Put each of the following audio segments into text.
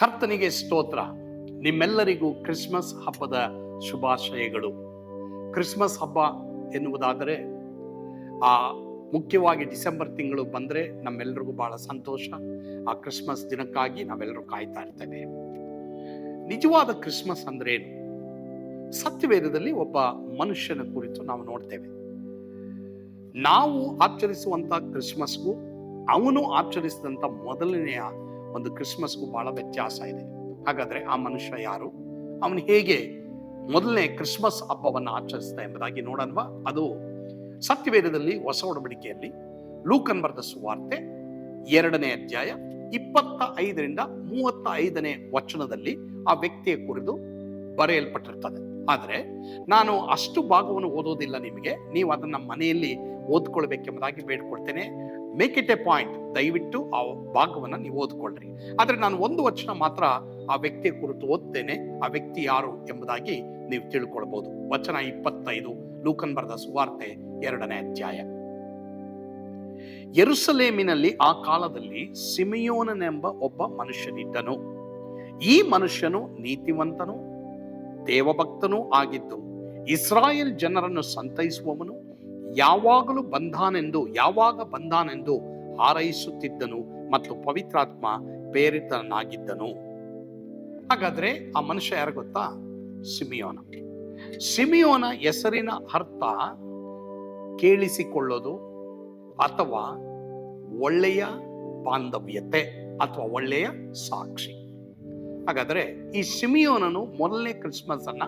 ಕರ್ತನಿಗೆ ಸ್ತೋತ್ರ. ನಿಮ್ಮೆಲ್ಲರಿಗೂ ಕ್ರಿಸ್ಮಸ್ ಹಬ್ಬದ ಶುಭಾಶಯಗಳು. ಕ್ರಿಸ್ಮಸ್ ಹಬ್ಬ ಎನ್ನುವುದಾದರೆ ಮುಖ್ಯವಾಗಿ ಡಿಸೆಂಬರ್ ತಿಂಗಳು ಬಂದರೆ ನಮ್ಮೆಲ್ಲರಿಗೂ ಬಹಳ ಸಂತೋಷ. ಆ ಕ್ರಿಸ್ಮಸ್ ದಿನಕ್ಕಾಗಿ ನಾವೆಲ್ಲರೂ ಕಾಯ್ತಾ ಇರ್ತೇವೆ. ನಿಜವಾದ ಕ್ರಿಸ್ಮಸ್ ಅಂದ್ರೇನು? ಸತ್ಯವೇದದಲ್ಲಿ ಒಬ್ಬ ಮನುಷ್ಯನ ಕುರಿತು ನಾವು ನೋಡ್ತೇವೆ. ನಾವು ಆಚರಿಸುವಂತ ಕ್ರಿಸ್ಮಸ್ಗೂ ಅವನು ಆಚರಿಸಿದಂತ ಮೊದಲನೆಯ ಒಂದು ಕ್ರಿಸ್ಮಸ್ಗೂ ಬಹಳ ವ್ಯತ್ಯಾಸ ಇದೆ. ಹಾಗಾದ್ರೆ ಆ ಮನುಷ್ಯ ಯಾರು? ಅವನು ಹೇಗೆ ಮೊದಲನೇ ಕ್ರಿಸ್ಮಸ್ ಹಬ್ಬವನ್ನು ಆಚರಿಸ್ತಾ ಎಂಬುದಾಗಿ ನೋಡಲ್ವಾ? ಅದು ಸತ್ಯವೇದದಲ್ಲಿ ಹೊಸ ಒಡಂಬಡಿಕೆಯಲ್ಲಿ ಲೂಕನ್ ಬರೆದ ಸುವಾರ್ತೆ 2ನೇ ಅಧ್ಯಾಯ 25ರಿಂದ 35ನೇ ವಚನದಲ್ಲಿ ಆ ವ್ಯಕ್ತಿಯ ಕುರಿತು ಬರೆಯಲ್ಪಟ್ಟಿರ್ತದೆ. ಆದರೆ ನಾನು ಅಷ್ಟು ಭಾಗವನ್ನು ಓದೋದಿಲ್ಲ. ನಿಮಗೆ ನೀವು ಅದನ್ನ ಮನೆಯಲ್ಲಿ ಓದ್ಕೊಳ್ಬೇಕೆಂಬುದಾಗಿ ಬೇಡ್ಕೊಳ್ತೇನೆ. Make it a point. ದಯವಿಟ್ಟು ಆ ಭಾಗವನ್ನು ನೀವು ಓದ್ಕೊಳ್ರಿ. ಆದ್ರೆ ನಾನು ಒಂದು ವಚನ ಮಾತ್ರ ಆ ವ್ಯಕ್ತಿಯ ಕುರಿತು ಓದ್ತೇನೆ. ಆ ವ್ಯಕ್ತಿ ಯಾರು ಎಂಬುದಾಗಿ ನೀವು ತಿಳ್ಕೊಳ್ಬಹುದು. ವಚನ 25, ಲೂಕನ್ ಬರೆದ ಸುವಾರ್ತೆ 2ನೇ ಅಧ್ಯಾಯ. ಯೆರೂಸಲೇಮಿನಲ್ಲಿ ಆ ಕಾಲದಲ್ಲಿ ಸಿಮೆಯೋನನೆಂಬ ಒಬ್ಬ ಮನುಷ್ಯನಿದ್ದನು. ಈ ಮನುಷ್ಯನು ನೀತಿವಂತನು, ದೇವಭಕ್ತನೂ ಆಗಿದ್ದು, ಇಸ್ರಾಯೇಲ್ ಜನರನ್ನು ಸಂತೈಸುವವನು, ಯಾವಾಗ ಬಂದಾನೆಂದು ಹಾರೈಸುತ್ತಿದ್ದನು ಮತ್ತು ಪವಿತ್ರಾತ್ಮ ಪ್ರೇರಿತನಾಗಿದ್ದನು. ಹಾಗಾದ್ರೆ ಆ ಮನುಷ್ಯ ಯಾರು ಗೊತ್ತಾ? ಸಿಮಿಯೋನ. ಸಿಮಿಯೋನ ಹೆಸರಿನ ಅರ್ಥ ಕೇಳಿಸಿಕೊಳ್ಳೋದು ಅಥವಾ ಒಳ್ಳೆಯ ಬಾಂಧವ್ಯತೆ ಅಥವಾ ಒಳ್ಳೆಯ ಸಾಕ್ಷಿ. ಹಾಗಾದ್ರೆ ಈ ಸಿಮಿಯೋನನು ಮೊದಲನೇ ಕ್ರಿಸ್ಮಸ್ ಅನ್ನ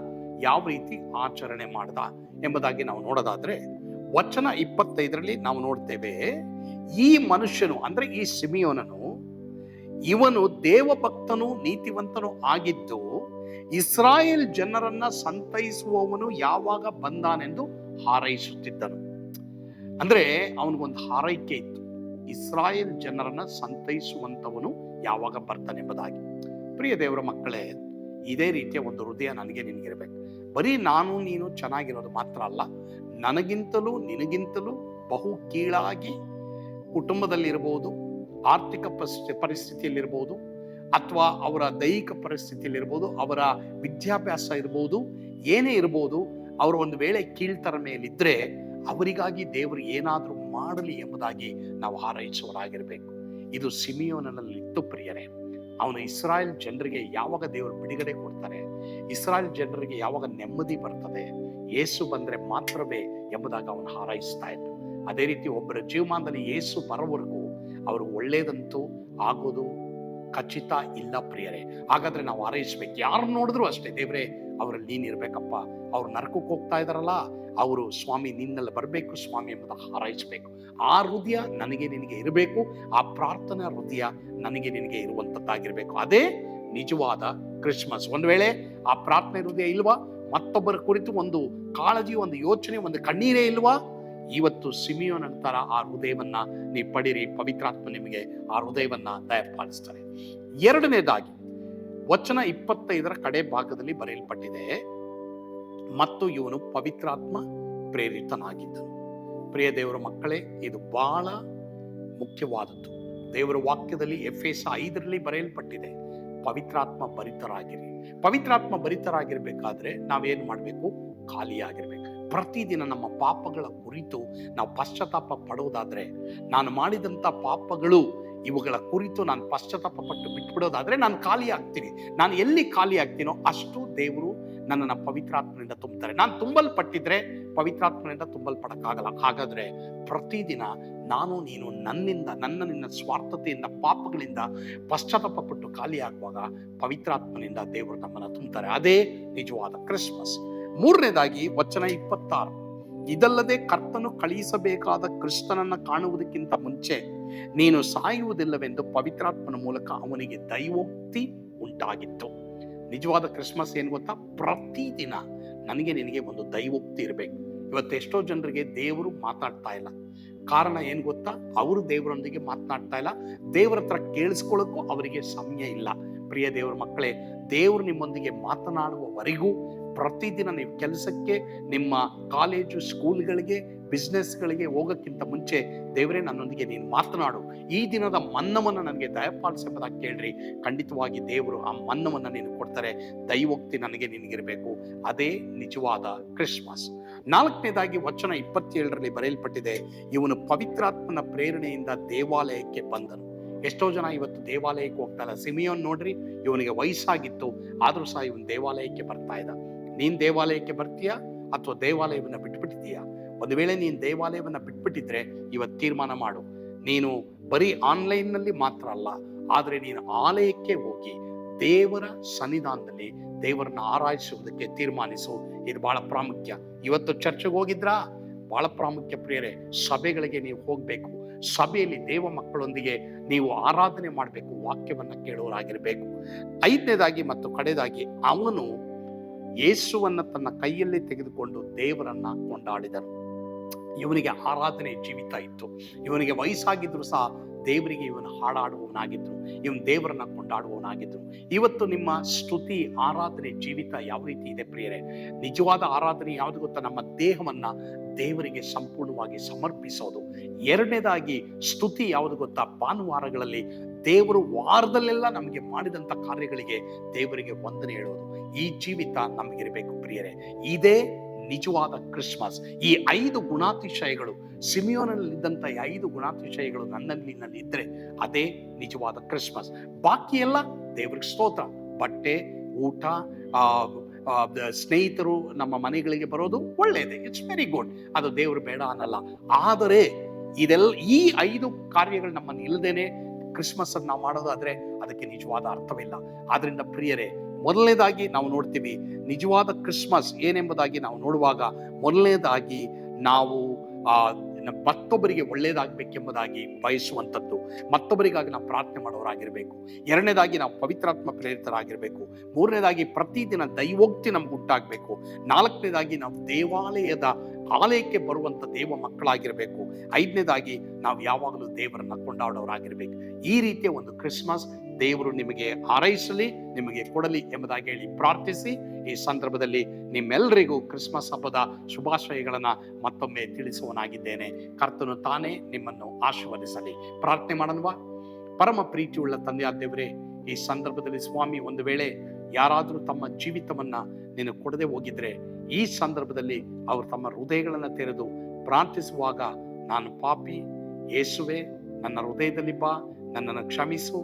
ಯಾವ ರೀತಿ ಆಚರಣೆ ಮಾಡ್ದ ಎಂಬುದಾಗಿ ನಾವು ನೋಡೋದಾದ್ರೆ ವಚನ 25ರಲ್ಲಿ ನಾವು ನೋಡ್ತೇವೆ. ಈ ಮನುಷ್ಯನು ಅಂದ್ರೆ ಈ ಸಿಮಿಯೋನನು, ಇವನು ದೇವಭಕ್ತನು ನೀತಿವಂತನು ಆಗಿದ್ದು, ಇಸ್ರಾಯೇಲ್ ಜನರನ್ನ ಸಂತೈಸುವವನು ಯಾವಾಗ ಬಂದಾನೆಂದು ಹಾರೈಸುತ್ತಿದ್ದನು. ಅಂದ್ರೆ ಅವನಿಗೊಂದು ಹಾರೈಕೆ ಇತ್ತು, ಇಸ್ರಾಯೇಲ್ ಜನರನ್ನ ಸಂತೈಸುವಂತವನು ಯಾವಾಗ ಬರ್ತಾನೆ ಎಂಬುದಾಗಿ. ಪ್ರಿಯ ದೇವರ ಮಕ್ಕಳೇ, ಇದೇ ರೀತಿಯ ಒಂದು ಹೃದಯ ನನಗೆ ನಿನಗಿರ್ಬೇಕು. ಬರೀ ನಾನು ನೀನು ಚೆನ್ನಾಗಿರೋದು ಮಾತ್ರ ಅಲ್ಲ, ನನಗಿಂತಲೂ ನಿನಗಿಂತಲೂ ಬಹು ಕೀಳಾಗಿ ಕುಟುಂಬದಲ್ಲಿರ್ಬೋದು, ಆರ್ಥಿಕ ಪರಿಸ್ಥಿತಿಯಲ್ಲಿರ್ಬೋದು, ಅಥವಾ ಅವರ ದೈಹಿಕ ಪರಿಸ್ಥಿತಿಯಲ್ಲಿರ್ಬೋದು, ಅವರ ವಿದ್ಯಾಭ್ಯಾಸ ಇರ್ಬೋದು, ಏನೇ ಇರ್ಬೋದು, ಅವರು ಒಂದು ವೇಳೆ ಕೀಳ್ತರ ಮೇಲಿದ್ರೆ ಅವರಿಗಾಗಿ ದೇವರು ಏನಾದರೂ ಮಾಡಲಿ ಎಂಬುದಾಗಿ ನಾವು ಹಾರೈಸುವರಾಗಿರ್ಬೇಕು. ಇದು ಸಿಮಿಯೋನನಲ್ಲಿ ಇತ್ತು ಪ್ರಿಯರೇ. ಅವನು ಇಸ್ರಾಯೇಲ್ ಜನರಿಗೆ ಯಾವಾಗ ದೇವರು ಬಿಡುಗಡೆ ಕೊಡ್ತಾರೆ, ಇಸ್ರಾಯೇಲ್ ಜನರಿಗೆ ಯಾವಾಗ ನೆಮ್ಮದಿ ಬರ್ತದೆ, ಯೇಸು ಬಂದ್ರೆ ಮಾತ್ರವೇ ಎಂಬುದಾಗಿ ಅವನು ಹಾರೈಸ್ತಾ ಇದ್ದ. ಅದೇ ರೀತಿ ಒಬ್ಬರ ಜೀವಮಾನದಲ್ಲಿ ಯೇಸು ಬರೋವರೆಗೂ ಅವರು ಒಳ್ಳೇದಂತೂ ಆಗೋದು ಖಚಿತ ಇಲ್ಲ ಪ್ರಿಯರೇ. ಹಾಗಾದ್ರೆ ನಾವು ಹಾರೈಸ್ಬೇಕು. ಯಾರು ನೋಡಿದ್ರು ಅಷ್ಟೇ, ದೇವ್ರೆ ಅವರಲ್ಲಿ ನೀನ್ ಇರ್ಬೇಕಪ್ಪ, ಅವ್ರು ನರಕಕ್ಕೆ ಹೋಗ್ತಾ ಇದಾರಲ್ಲ, ಅವರು ಸ್ವಾಮಿ ನಿನ್ನಲ್ಲಿ ಬರಬೇಕು ಸ್ವಾಮಿ ಎಂಬುದ ಹಾರೈಸ್ಬೇಕು. ಆ ಹೃದಯ ನನಗೆ ನಿನಗೆ ಇರಬೇಕು. ಆ ಪ್ರಾರ್ಥನಾ ಹೃದಯ ನನಗೆ ನಿನಗೆ ಇರುವಂತದ್ದಾಗಿರ್ಬೇಕು. ಅದೇ ನಿಜವಾದ ಕ್ರಿಸ್ಮಸ್. ಒಂದು ವೇಳೆ ಆ ಪ್ರಾರ್ಥನೆ ಹೃದಯ ಇಲ್ವಾ, ಮತ್ತೊಬ್ಬರ ಕುರಿತು ಒಂದು ಕಾಳಜಿ, ಒಂದು ಯೋಚನೆ, ಒಂದು ಕಣ್ಣೀರೇ ಇಲ್ವಾ, ಇವತ್ತು ಸಿಮಿಯೋನ ನಂತರ ಆ ಹೃದಯವನ್ನ ನೀವು ಪಡೀರಿ. ಪವಿತ್ರಾತ್ಮ ನಿಮಗೆ ಆ ಹೃದಯವನ್ನ ದಯಪಾಲಿಸ್ತಾರೆ. 2ನೇದಾಗಿ ವಚನ 25ರ ಕಡೆ ಭಾಗದಲ್ಲಿ ಬರೆಯಲ್ಪಟ್ಟಿದೆ, ಮತ್ತು ಇವನು ಪವಿತ್ರಾತ್ಮ ಪ್ರೇರಿತನಾಗಿದ್ದನು. ಪ್ರಿಯ ದೇವರ ಮಕ್ಕಳೇ, ಇದು ಬಹಳ ಮುಖ್ಯವಾದದ್ದು. ದೇವರ ವಾಕ್ಯದಲ್ಲಿ ಎಫೆಸ 5ರಲ್ಲಿ ಬರೆಯಲ್ಪಟ್ಟಿದೆ, ಪವಿತ್ರಾತ್ಮ ಭರಿತರಾಗಿರಿ. ಪವಿತ್ರಾತ್ಮ ಭರಿತರಾಗಿರ್ಬೇಕಾದ್ರೆ ನಾವೇನ್ ಮಾಡ್ಬೇಕು? ಖಾಲಿಯಾಗಿರ್ಬೇಕು. ಪ್ರತಿದಿನ ನಮ್ಮ ಪಾಪಗಳ ಕುರಿತು ನಾವು ಪಶ್ಚಾತ್ತಾಪ ಪಡೋದಾದ್ರೆ, ನಾನು ಮಾಡಿದಂತ ಪಾಪಗಳು ಇವುಗಳ ಕುರಿತು ನಾನು ಪಶ್ಚಾತ್ತಾಪ ಪಟ್ಟು ಬಿಟ್ಬಿಡೋದಾದ್ರೆ ನಾನು ಖಾಲಿ ಆಗ್ತೀನಿ. ನಾನು ಎಲ್ಲಿ ಖಾಲಿ ಆಗ್ತೀನೋ ಅಷ್ಟು ದೇವರು ನನ್ನನ್ನು ಪವಿತ್ರಾತ್ಮನಿಂದ ತುಂಬುತ್ತಾರೆ. ನಾನು ತುಂಬಲ್ಪಟ್ಟಿದ್ರೆ ಪವಿತ್ರಾತ್ಮನಿಂದ ತುಂಬಲ್ಪಡಕ್ಕಾಗಲ್ಲ. ಹಾಗಾದ್ರೆ ಪ್ರತಿದಿನ ನಾನು ನೀನು ನಿನ್ನ ಸ್ವಾರ್ಥತೆಯಿಂದ, ಪಾಪಗಳಿಂದ ಪಶ್ಚಾತ್ತಾಪ ಪಟ್ಟು ಖಾಲಿ ಆಗುವಾಗ ಪವಿತ್ರಾತ್ಮನಿಂದ ದೇವರು ನಮ್ಮನ್ನು ತುಂಬುತ್ತಾರೆ. ಅದೇ ನಿಜವಾದ ಕ್ರಿಸ್ಮಸ್. 3ನೇದಾಗಿ ವಚನ 26, ಇದಲ್ಲದೆ ಕರ್ತನು ಕಳುಹಿಸಬೇಕಾದ ಕ್ರಿಸ್ತನನ್ನ ಕಾಣುವುದಕ್ಕಿಂತ ಮುಂಚೆ ನೀನು ಸಾಯುವುದಿಲ್ಲವೆಂದು ಪವಿತ್ರಾತ್ಮನ ಮೂಲಕ ಅವನಿಗೆ ದೈವೋಕ್ತಿ ಉಂಟಾಗಿತ್ತು. ನಿಜವಾದ ಕ್ರಿಸ್ಮಸ್ ಏನ್ ಗೊತ್ತಾ? ಪ್ರತಿದಿನ ನನಗೆ ನಿನಗೆ ಒಂದು ದೈವೋಕ್ತಿ ಇರಬೇಕು. ಇವತ್ತು ಎಷ್ಟೋ ಜನರಿಗೆ ದೇವರು ಮಾತಾಡ್ತಾ ಇಲ್ಲ. ಕಾರಣ ಏನ್ ಗೊತ್ತಾ? ಅವರು ದೇವರೊಂದಿಗೆ ಮಾತನಾಡ್ತಾ ಇಲ್ಲ. ದೇವರ ಹತ್ರ ಕೇಳಿಸ್ಕೊಳ್ಳೋಕ್ಕೂ ಅವರಿಗೆ ಸಮಯ ಇಲ್ಲ. ಪ್ರಿಯ ದೇವರ ಮಕ್ಕಳೇ, ದೇವರು ನಿಮ್ಮೊಂದಿಗೆ ಮಾತನಾಡುವವರೆಗೂ ಪ್ರತಿದಿನ ನೀವು ಕೆಲಸಕ್ಕೆ, ನಿಮ್ಮ ಕಾಲೇಜು, ಸ್ಕೂಲ್ಗಳಿಗೆ, ಬಿಸ್ನೆಸ್ಗಳಿಗೆ ಹೋಗೋಕ್ಕಿಂತ ಮುಂಚೆ ದೇವರೇ ನನ್ನೊಂದಿಗೆ ನೀನು ಮಾತನಾಡು, ಈ ದಿನದ ಮನ್ನವನ್ನು ನನಗೆ ದಯಪಾಲಿಸೆಂಬುದಾಗಿ ಕೇಳ್ರಿ. ಖಂಡಿತವಾಗಿ ದೇವರು ಆ ಮನ್ನವನ್ನು ನೀನು ಕೊಡ್ತಾರೆ. ದೈವೋಕ್ತಿ ನನಗೆ ನಿನಗಿರಬೇಕು. ಅದೇ ನಿಜವಾದ ಕ್ರಿಸ್ಮಸ್. 4ನೇದಾಗಿ ವಚನ 27ರಲ್ಲಿ ಬರೆಯಲ್ಪಟ್ಟಿದೆ, ಇವನು ಪವಿತ್ರಾತ್ಮನ ಪ್ರೇರಣೆಯಿಂದ ದೇವಾಲಯಕ್ಕೆ ಬಂದನು. ಎಷ್ಟೋ ಜನ ಇವತ್ತು ದೇವಾಲಯಕ್ಕೆ ಹೋಗ್ತಾ ಇಲ್ಲ. ಸಿಮಿಯೋನ್ ನೋಡ್ರಿ, ಇವನಿಗೆ ವಯಸ್ಸಾಗಿತ್ತು, ಆದ್ರೂ ಸಹ ಇವನು ದೇವಾಲಯಕ್ಕೆ ಬರ್ತಾ ಇದ್ದ. ನೀನ್ ದೇವಾಲಯಕ್ಕೆ ಬರ್ತೀಯಾ ಅಥವಾ ದೇವಾಲಯವನ್ನ ಬಿಟ್ಬಿಟ್ಟಿದೀಯಾ? ಒಂದು ವೇಳೆ ನೀನು ದೇವಾಲಯವನ್ನ ಬಿಟ್ಬಿಟ್ಟಿದ್ರೆ ಇವತ್ತು ತೀರ್ಮಾನ ಮಾಡು, ನೀನು ಬರೀ ಆನ್ಲೈನ್ ನಲ್ಲಿ ಮಾತ್ರ ಅಲ್ಲ, ಆದ್ರೆ ನೀನು ಆಲಯಕ್ಕೆ ಹೋಗಿ ದೇವರ ಸನ್ನಿಧಾನದಲ್ಲಿ ದೇವರನ್ನ ಆರಾಧಿಸುವುದಕ್ಕೆ ತೀರ್ಮಾನಿಸು. ಇದು ಬಹಳ ಪ್ರಾಮುಖ್ಯ. ಇವತ್ತು ಚರ್ಚ್ಗೆ ಹೋಗಿದ್ರಾ? ಬಹಳ ಪ್ರಾಮುಖ್ಯ ಪ್ರಿಯರೇ. ಸಭೆಗಳಿಗೆ ನೀವು ಹೋಗ್ಬೇಕು. ಸಭೆಯಲ್ಲಿ ದೇವ ಮಕ್ಕಳೊಂದಿಗೆ ನೀವು ಆರಾಧನೆ ಮಾಡಬೇಕು, ವಾಕ್ಯವನ್ನ ಕೇಳುವರಾಗಿರ್ಬೇಕು. 5ನೇದಾಗಿ ಮತ್ತು ಕಡೆಯದಾಗಿ, ಅವನು ಯೇಸುವನ್ನ ತನ್ನ ಕೈಯಲ್ಲಿ ತೆಗೆದುಕೊಂಡು ದೇವರನ್ನ ಕೊಂಡಾಡಿದನು. ಇವನಿಗೆ ಆರಾಧನೆ ಜೀವಿತ ಇತ್ತು. ಇವನಿಗೆ ವಯಸ್ಸಾಗಿದ್ರು ಸಹ ದೇವರಿಗೆ ಇವನು ಹಾಡಾಡುವವನಾಗಿದ್ರು, ಇವನು ದೇವರನ್ನ ಕೊಂಡಾಡುವವನಾಗಿದ್ರು. ಇವತ್ತು ನಿಮ್ಮ ಸ್ತುತಿ, ಆರಾಧನೆ ಜೀವಿತ ಯಾವ ರೀತಿ ಇದೆ ಪ್ರಿಯರೇ? ನಿಜವಾದ ಆರಾಧನೆ ಯಾವುದು ಗೊತ್ತಾ? ನಮ್ಮ ದೇಹವನ್ನ ದೇವರಿಗೆ ಸಂಪೂರ್ಣವಾಗಿ ಸಮರ್ಪಿಸೋದು. 2ನೇದಾಗಿ ಸ್ತುತಿ ಯಾವುದು ಗೊತ್ತಾ? ಭಾನುವಾರಗಳಲ್ಲಿ ದೇವರು ವಾರದಲ್ಲೆಲ್ಲ ನಮಗೆ ಮಾಡಿದಂತ ಕಾರ್ಯಗಳಿಗೆ ದೇವರಿಗೆ ವಂದನೆ ಹೇಳೋದು. ಈ ಜೀವಿತ ನಮಗಿರಬೇಕು ಪ್ರಿಯರೇ. ಇದೇ ನಿಜವಾದ ಕ್ರಿಸ್ಮಸ್. ಈ 5 ಗುಣಾತಿಶಯಗಳು, ಸಿಮಿಯೋನಲ್ಲಿದ್ದಂಥ 5 ಗುಣಾತಿಶಯಗಳು ನನ್ನಲ್ಲಿ ಇದ್ರೆ ಅದೇ ನಿಜವಾದ ಕ್ರಿಸ್ಮಸ್. ಬಾಕಿ ಎಲ್ಲ ದೇವರಿಗೆ ಸ್ತೋತ್ರ. ಬಟ್ಟೆ, ಊಟ, ಸ್ನೇಹಿತರು ನಮ್ಮ ಮನೆಗಳಿಗೆ ಬರೋದು ಒಳ್ಳೆಯದೇ, ಇಟ್ಸ್ ವೆರಿ ಗುಡ್, ಅದು ದೇವರು ಬೇಡ ಅನ್ನಲ್ಲ. ಆದರೆ ಇದೆಲ್ಲ, ಈ 5 ಕಾರ್ಯಗಳು ನಮ್ಮನ್ನು ಇಲ್ಲದೇನೆ ಕ್ರಿಸ್ಮಸ್ ಅನ್ನು ನಾವು ಮಾಡೋದಾದ್ರೆ ಅದಕ್ಕೆ ನಿಜವಾದ ಅರ್ಥವಿಲ್ಲ. ಆದ್ರಿಂದ ಪ್ರಿಯರೇ, ಮೊದಲನೇದಾಗಿ ನಾವು ನೋಡ್ತೀವಿ ನಿಜವಾದ ಕ್ರಿಸ್ಮಸ್ ಏನೆಂಬುದಾಗಿ ನಾವು ನೋಡುವಾಗ, ಮೊದಲನೇದಾಗಿ ನಾವು ಮತ್ತೊಬ್ಬರಿಗೆ ಒಳ್ಳೇದಾಗಬೇಕೆಂಬುದಾಗಿ ಬಯಸುವಂಥದ್ದು, ಮತ್ತೊಬ್ಬರಿಗಾಗಿ ನಾವು ಪ್ರಾರ್ಥನೆ ಮಾಡೋರಾಗಿರ್ಬೇಕು. 2ನೇದಾಗಿ ನಾವು ಪವಿತ್ರಾತ್ಮ ಪ್ರೇರಿತರಾಗಿರ್ಬೇಕು. 3ನೇದಾಗಿ ಪ್ರತಿದಿನ ದೈವೋಕ್ತಿ ನಮ್ಗೆ ಉಂಟಾಗಬೇಕು. 4ನೇದಾಗಿ ನಾವು ಆಲಯಕ್ಕೆ ಬರುವಂತ ದೇವ ಮಕ್ಕಳಾಗಿರ್ಬೇಕು. 5ನೇದಾಗಿ ನಾವು ಯಾವಾಗಲೂ ದೇವರನ್ನ ಕೊಂಡಾಡೋರಾಗಿರ್ಬೇಕು. ಈ ರೀತಿಯ ಒಂದು ಕ್ರಿಸ್ಮಸ್ ದೇವರು ನಿಮಗೆ ಹಾರೈಸಲಿ, ನಿಮಗೆ ಕೊಡಲಿ ಎಂಬುದಾಗಿ ಹೇಳಿ ಪ್ರಾರ್ಥಿಸಿ, ಈ ಸಂದರ್ಭದಲ್ಲಿ ನಿಮ್ಮೆಲ್ಲರಿಗೂ ಕ್ರಿಸ್ಮಸ್ ಹಬ್ಬದ ಶುಭಾಶಯಗಳನ್ನ ಮತ್ತೊಮ್ಮೆ ತಿಳಿಸುವನಾಗಿದ್ದೇನೆ. ಕರ್ತನು ತಾನೇ ನಿಮ್ಮನ್ನು ಆಶೀರ್ವದಿಸಲಿ. ಪ್ರಾರ್ಥನೆ ಮಾಡೋಣವಾ? ಪರಮ ಪ್ರೀತಿಯುಳ್ಳ ತಂದೆಯಾದ ದೇವರೇ, ಈ ಸಂದರ್ಭದಲ್ಲಿ ಸ್ವಾಮಿ, ಒಂದು ವೇಳೆ ಯಾರಾದರೂ ತಮ್ಮ ಜೀವಿತವನ್ನ ನೀನು ಕೊಡದೆ ಹೋಗಿದ್ರೆ, ಈ ಸಂದರ್ಭದಲ್ಲಿ ಅವರು ತಮ್ಮ ಹೃದಯಗಳನ್ನ ತೆರೆದು ಪ್ರಾರ್ಥಿಸುವಾಗ, ನಾನು ಪಾಪಿ, ಯೇಸುವೆ ನನ್ನ ಹೃದಯದಲ್ಲಿ ಬಾ, ನನ್ನನ್ನು ಕ್ಷಮಿಸು,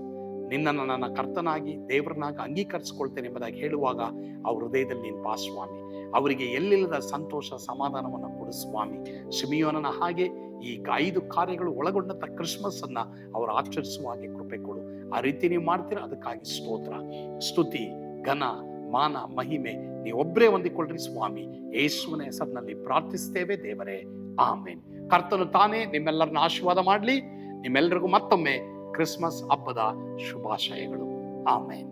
ನಿನ್ನನ್ನು ನನ್ನ ಕರ್ತನಾಗಿ ದೇವರನ್ನಾಗಿ ಅಂಗೀಕರಿಸಿಕೊಳ್ತೇನೆ ಎಂಬುದಾಗಿ ಹೇಳುವಾಗ ಅವ್ರ ಹೃದಯದಲ್ಲಿ ನೀನು ಬಾ ಸ್ವಾಮಿ. ಅವರಿಗೆ ಎಲ್ಲಿಲ್ಲದ ಸಂತೋಷ, ಸಮಾಧಾನವನ್ನು ಕೊಡು ಸ್ವಾಮಿ. ಸಿಮಿಯೋನನ ಹಾಗೆ ಈ 5 ಕಾರ್ಯಗಳು ಒಳಗೊಂಡಂತ ಕ್ರಿಸ್ಮಸ್ ಅನ್ನ ಅವರು ಆಚರಿಸುವ ಹಾಗೆ ಕೃಪೆ ಕೊಡು. ಆ ರೀತಿ ನೀವು ಮಾಡ್ತೀರಾ, ಅದಕ್ಕಾಗಿ ಸ್ತೋತ್ರ. ಸ್ತುತಿ, ಘನ, ಮಾನ, ಮಹಿಮೆ ನೀವೊಬ್ಬರೇ ಹೊಂದಿಕೊಳ್ಳ್ರಿ ಸ್ವಾಮಿ. ಯೇಸುವಿನ ಹೆಸರಿನಲ್ಲಿ ಪ್ರಾರ್ಥಿಸ್ತೇವೆ ದೇವರೇ, ಆಮೇನ್. ಕರ್ತನು ತಾನೇ ನಿಮ್ಮೆಲ್ಲರನ್ನ ಆಶೀರ್ವಾದ ಮಾಡಲಿ. ನಿಮ್ಮೆಲ್ಲರಿಗೂ ಮತ್ತೊಮ್ಮೆ ಕ್ರಿಸ್ಮಸ್ ಹಬ್ಬದ ಶುಭಾಶಯಗಳು. ಆಮೇನ್.